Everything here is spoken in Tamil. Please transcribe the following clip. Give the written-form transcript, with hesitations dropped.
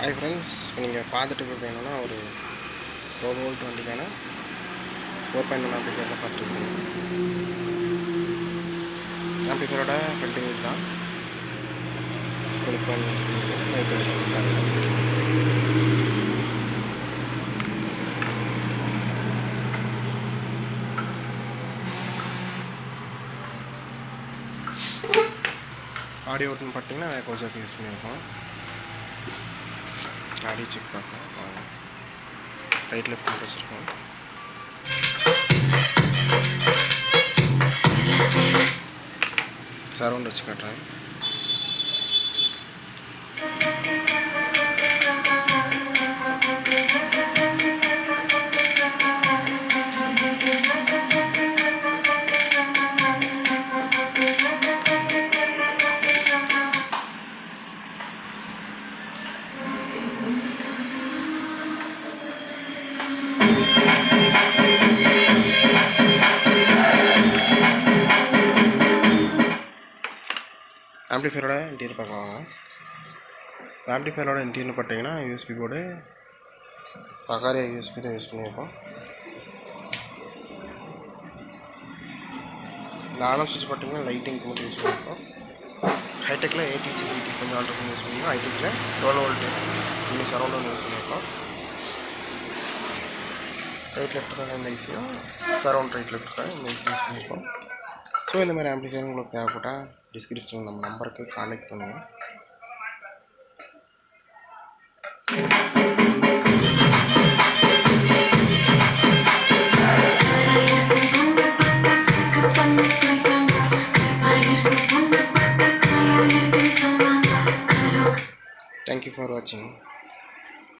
ஹாய் ஃப்ரெண்ட்ஸ், இப்போ நீங்கள் பார்த்துட்டு இருக்கிறது என்னென்னா ஒரு 12 வோல்ட் வண்டிக்கான 4.1 ஆம்பியரில் பார்த்துருக்கீங்க. ஆம்பியரோட ஃப்ரண்ட் வீல் தான் கொடுக்கணும் லைட் ஆடியோ ஓட்டுன்னு பார்த்தீங்கன்னா கொஞ்சம் யூஸ் பண்ணியிருக்கோம். ஆடியோ செக் பார்க்கலாம். ரைட் லெஃப்ட் மட்டும் வச்சுருக்கோம். சரௌண்ட் வச்சு காட்டுறேன். ஆம்பிளிஃபையரோட இன்டீரியர் பார்க்கலாம் வாங்க. ஆம்பிளிஃபையரோட இன்டீரியர் பார்த்தீங்கன்னா யூஎஸ்பி போர்டு பகாரியா யூஎஸ்பி தான் யூஸ் பண்ணியிருக்கோம். இந்த ஆனம் சுவிட்ச் பார்த்தீங்கன்னா லைட்டிங்க்கு மட்டும் யூஸ் பண்ணியிருக்கோம். ஹைடெக்கில் ஏடிசி பிடி கொஞ்சம் ஆல்ட்ரு பண்ணி யூஸ் பண்ணியிருக்கோம். ஹைடெக்கில் 12 வோல்ட் இன்னும் சரௌண்ட் ஒன்று யூஸ் பண்ணியிருக்கோம். ரைட் லெஃப்ட்டுக்காக இந்த ஐசியும் சரௌண்ட் ரைட் லெஃப்ட்டுக்காக இந்த ஐசி யூஸ் பண்ணியிருக்கோம். ஸோ இந்த மாதிரி ஆம்பிளிஃபையர் உங்களுக்கு தேவைப்பட்டால் டிஸ்கிரிப்ஷனில் நம்ம நம்பருக்கு கான்டாக்ட் பண்ணுங்கள். Thank you for watching.